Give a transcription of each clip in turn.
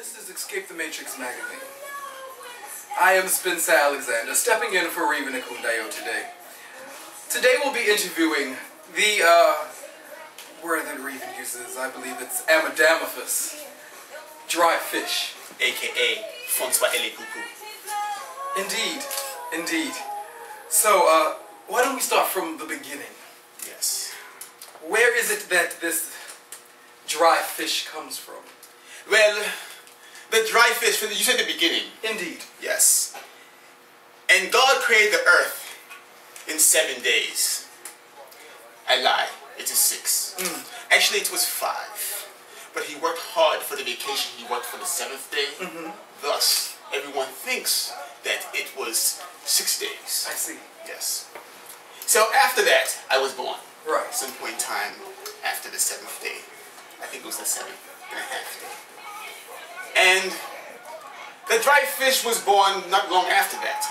This is eXcapethematriX magazine. I am Spencer Alexander, stepping in for Raven Ekundayo today. Today we'll be interviewing the, word that Raven uses, I believe it's Amadamaphus, dry fish. AKA François Ele Coucou. Indeed, indeed. So, why don't we start from the beginning? Yes. Where is it that this dry fish comes from? Well, the dry fish, you said the beginning. Indeed. Yes. And God created the earth in 7 days. I lie. It is 6. Actually, it was 5. But he worked hard for the vacation. He worked for the 7th day. Thus, everyone thinks that it was 6 days. I see. Yes. So after that, I was born. Right. Some point in time after the 7th day. I think it was the 7.5 day. And the dry fish was born not long after that.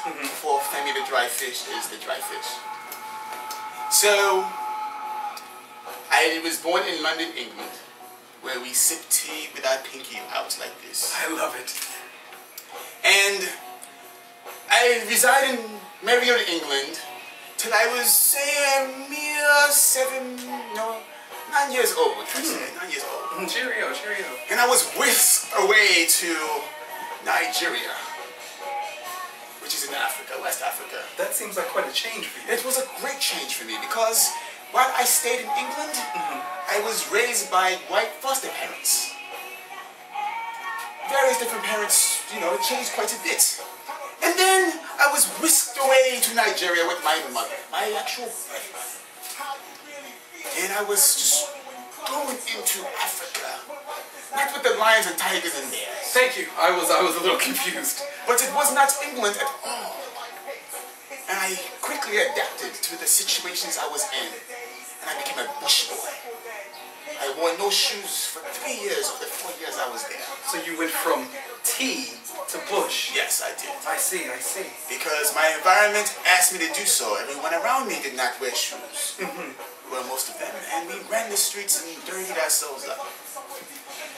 For Femi the dry fish is the dry fish. So I was born in London, England, where we sip tea with our pinky out like this. I love it. And I reside in Mariota, England, till I was, say, a mere 9 years old. 9 years old. Cheerio, cheerio. And I was whisked away to Nigeria, which is in Africa, West Africa. That seems like quite a change for you. It was a great change for me because while I stayed in England, I was raised by white foster parents. Various different parents, it changed quite a bit. And then I was whisked away to Nigeria with my mother, my actual mother. And I was just thrown into Africa. Not with the lions and tigers and bears. Thank you. I was a little confused. But it was not England at all. And I quickly adapted to the situations I was in. And I became a bush boy. I wore no shoes for 3 years of the 4 years I was there. So you went from tea to bush? Yes, I did. I see, I see. Because my environment asked me to do so. Everyone around me did not wear shoes. Well, most of them. And we ran the streets and dirtied ourselves up.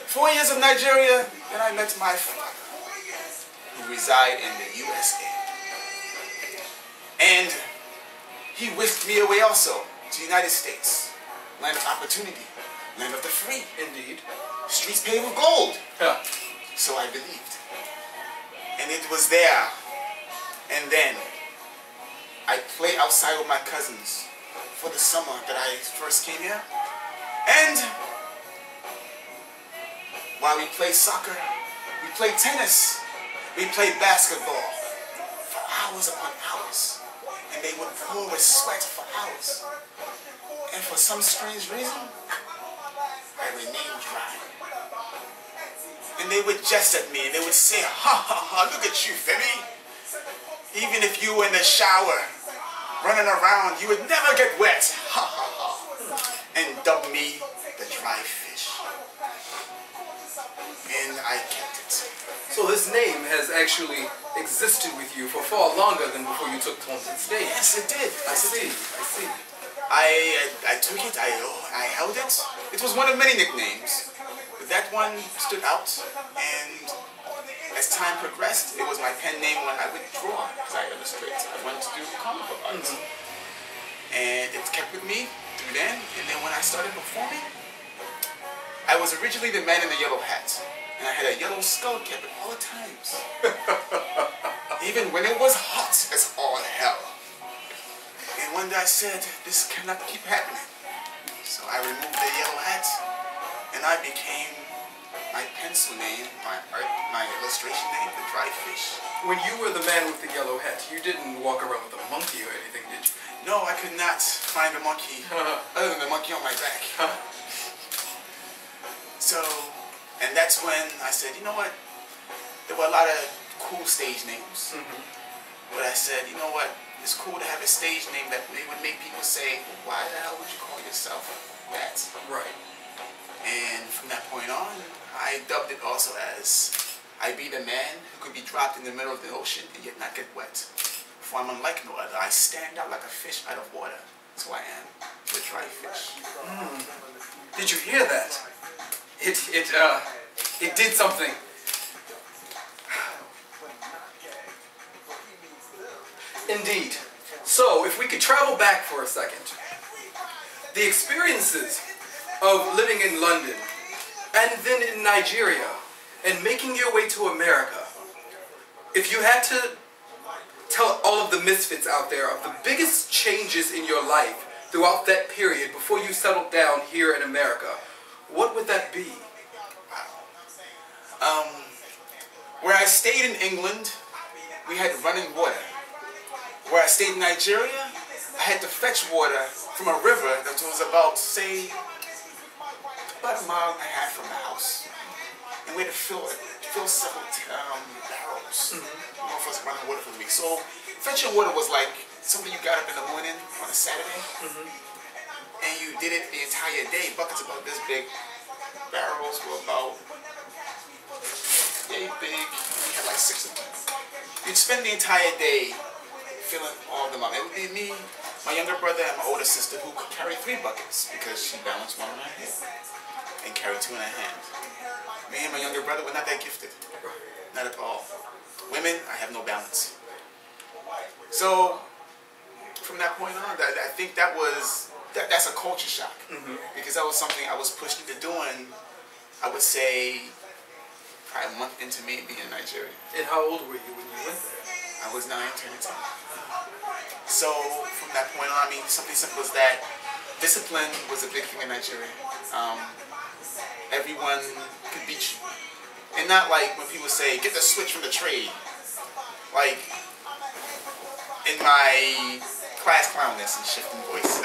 4 years of Nigeria, then I met my father, who reside in the USA. And he whisked me away also to the United States. Land of opportunity. Land of the free. Indeed. Streets paved with gold. Yeah. So I believed. And it was there. And then I played outside with my cousins for the summer that I first came here. And while we played soccer, we played tennis, we played basketball for hours upon hours. And they would pour with sweat for hours. And for some strange reason, I remained dry. And they would jest at me and they would say, ha ha ha, look at you, Femi. Even if you were in the shower, running around, you would never get wet. Ha ha ha. And dubbed me the dry fish. And I kept it. So this name has actually existed with you for far longer than before you took to the stage. Yes, it did. I see, I see. I took it, I held it. It was one of many nicknames. But that one stood out. And as time progressed, it was my pen name when I would draw, because I illustrate. I wanted to do comic book art. And it kept with me through then. And then when I started performing, I was originally the man in the yellow hat. And I had a yellow skull cap at all times. Even when it was hot as all hell. And one day I said, this cannot keep happening. So I removed the yellow hat. And I became my pencil name, my illustration name, the dry fish. When you were the man with the yellow hat, you didn't walk around with a monkey or anything, did you? No, I could not find a monkey other than the monkey on my back. So, and that's when I said, you know what? There were a lot of cool stage names. But I said, you know what? It's cool to have a stage name that would make people say, why the hell would you call yourself that? Right. And from that point on, I dubbed it also as I be the man who could be dropped in the middle of the ocean and yet not get wet. For I'm unlike no other. I stand out like a fish out of water. So I am the dry fish. Did you hear that? It did something. Indeed. So, if we could travel back for a second, the experiences of living in London and then in Nigeria and making your way to America, if you had to tell all of the misfits out there of the biggest changes in your life throughout that period before you settled down here in America, what would that be? Where I stayed in England, we had running water. Where I stayed in Nigeria, I had to fetch water from a river that was about, say, about 1.5 miles from the house. And we had to fill several barrels. One of us running water for the week. So fetching water was like something you got up in the morning on a Saturday, and you did it the entire day. Buckets about this big. Barrels were about yay big. We had like 6 of them. You'd spend the entire day filling all of them up. It would be me, my younger brother, and my older sister who could carry 3 buckets because she balanced one on her head and carried 2 in her hand. Me and my younger brother were not that gifted. Not at all. Women, I have no balance. So from that point on, I think that's a culture shock, because that was something I was pushed into doing, I would say, probably a month into me being in Nigeria. And how old were you when you went there? I was 9, turning 10. So from that point on, I mean, something simple as that. Discipline was a big thing in Nigeria. Everyone could beat you. And not like when people say, get the switch from the trade. Like, in my class clownness and shifting voice.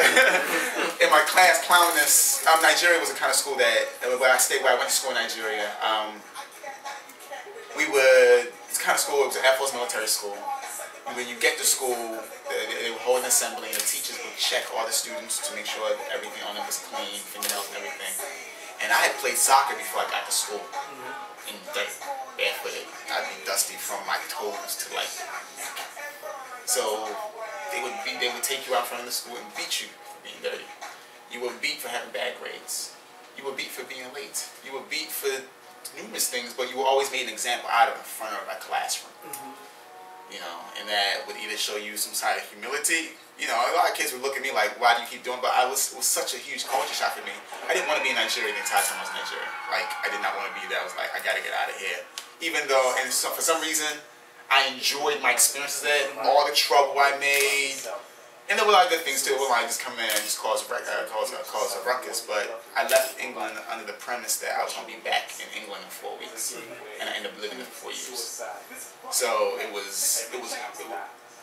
In my class clownness, Nigeria was the kind of school where I went to school in Nigeria. It's kind of school, it was an Air Force military school. When you get to school, they would hold an assembly and the teachers would check all the students to make sure that everything on them was clean, fingernails and everything. And I had played soccer before I got to school. In dirt, barefooted. I'd be dusty from my toes to like. So they would take you out front of the school and beat you for being dirty. You were beat for having bad grades. You were beat for being late. You were beat for numerous things, but you were always made an example out of in front of a classroom. You know, and that would either show you some side of humility. You know, a lot of kids would look at me like, why do you keep doing it? But it was such a huge culture shock for me. I didn't want to be in Nigeria the entire time I was in Nigeria. Like, I did not want to be there. I was like, I got to get out of here. Even though, and so for some reason, I enjoyed my experiences there, all the trouble I made. And there were a lot of good things too. It wasn't like just come in and just cause a ruckus. But I left England under the premise that I was going to be back in England in 4 weeks. And I ended up living there for 4 years. So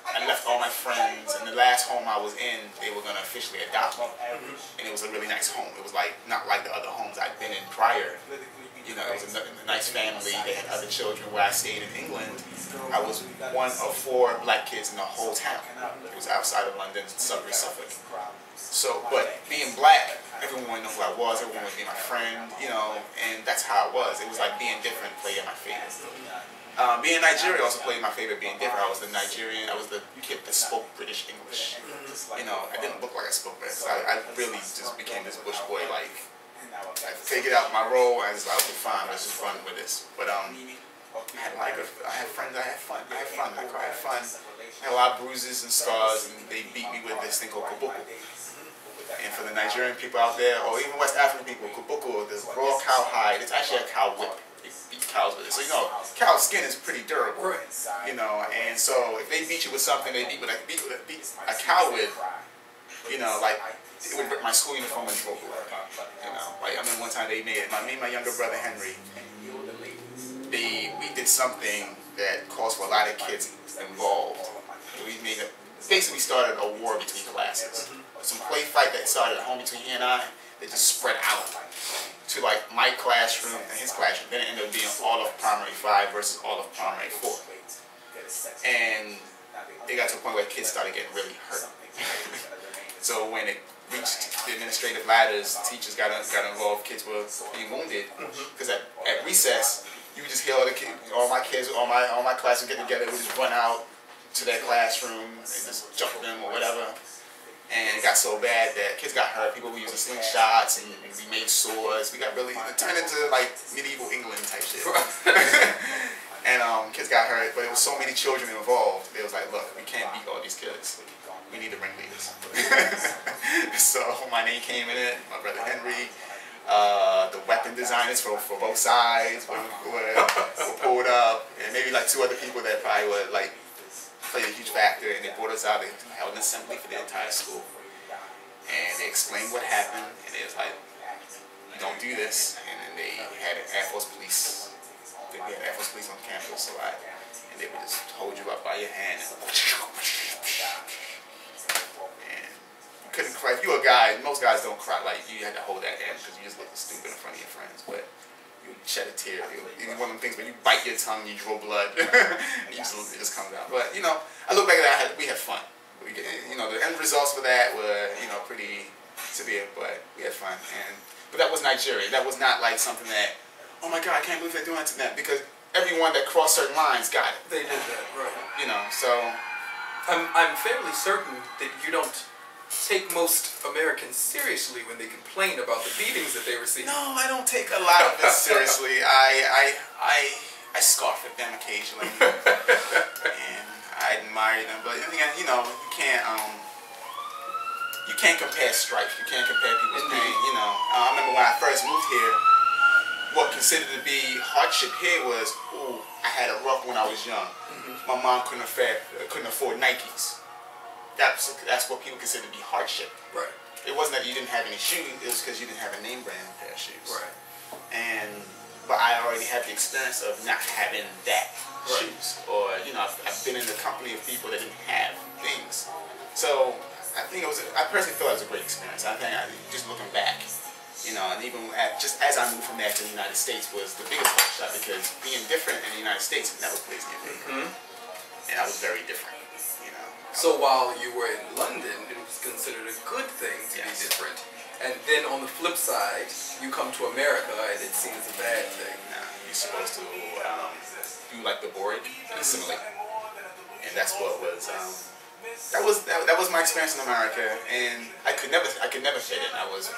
I left all my friends, and the last home I was in, they were going to officially adopt me. And it was a really nice home. It was like not like the other homes I'd been in prior. You know, it was a nice family. They had other children. Where I stayed in England, I was one of 4 black kids in the whole town. It was outside of London, Sudbury, Suffolk. So, but being black, everyone would know who I was. Everyone would be my friend, you know, and that's how it was. It was like being different played in my favor. Being Nigerian also played my favor. Being different, I was the Nigerian. I was the kid that spoke British English. You know, I didn't look like I spoke British. I really just became this bush boy, like. I figured out my role. I was like, okay, fine, let's just run with this. But I had friends. I had fun. I had fun. I had a lot of bruises and scars, and they beat me with this thing called kubuku. And for the Nigerian people out there, or even West African people, kubuku, this raw cow hide. It's actually a cow whip. They beat cows with it. So you know, cow skin is pretty durable. You know, and so if they beat you with something, they beat a cow with. You know, like. It would rip my school uniform and broke away. You know, like I remember one time me and my younger brother Henry, we did something that caused for a lot of kids involved. Basically started a war between classes. Some play fight that started at home between he and I, that just spread out to like my classroom and his classroom. Then it ended up being all of primary 5 versus all of primary 4. And it got to a point where kids started getting really hurt. So when it reached the administrative ladders, teachers got involved, kids were being wounded. Because at recess, you would just hear all my class would get together, we would just run out to their classroom and just jump them or whatever. And it got so bad that kids got hurt, people were using slingshots and we made swords. It turned into like medieval England type shit. And kids got hurt, but there was so many children involved. They was like, look, we can't beat all these kids. We need the ringleaders. So my name came in it, my brother Henry, the weapon designers for both sides were pulled up, and maybe like 2 other people that probably would like play a huge factor, and they brought us out. They held an assembly for the entire school, and they explained what happened, and it was like, you don't do this. And then they had Air Force Police. They had Air Force Police on campus, and they would just hold you up by your hand and you couldn't cry. If you were a guy, most guys don't cry. Like, you had to hold that in because you just look stupid in front of your friends. But you shed a tear. It was one of the things when you bite your tongue, you draw blood. It just comes out. But, you know, I look back at that, we had fun. You know, the end results for that were, you know, pretty severe, but we had fun. But that was Nigeria. That was not like something that, oh my God, I can't believe they're doing that. Because everyone that crossed certain lines got it. They did that, right. You know, so... I'm fairly certain that you don't take most Americans seriously when they complain about the beatings that they receive. No, I don't take a lot of it seriously. I scoff at them occasionally, and I admire them. But you know, you can't compare strife. You can't compare people's pain. You know, I remember when I first moved here, what considered to be hardship here was, ooh, I had it rough when I was young. My mom couldn't afford Nikes. That's what people consider to be hardship. Right. It wasn't that you didn't have any shoes, it was because you didn't have a name brand pair of shoes. Right. But I already had the experience of not having that shoes. Or, you know, I've been in the company of people that didn't have things. So I think I personally feel it was a great experience. I think just looking back, you know, and even just as I moved from there to the United States was the biggest shot, because being different in the United States never plays me in favor. And I was very different, you know. So while you were in London, it was considered a good thing to be different. And then on the flip side, you come to America and it's seen as a bad thing. Nah, you're supposed to do like the Borg and assimilate. And that's what was, that was my experience in America, and I could never fit in. I was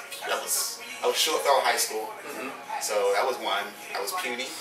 short, fell high school, so that was one. I was puny.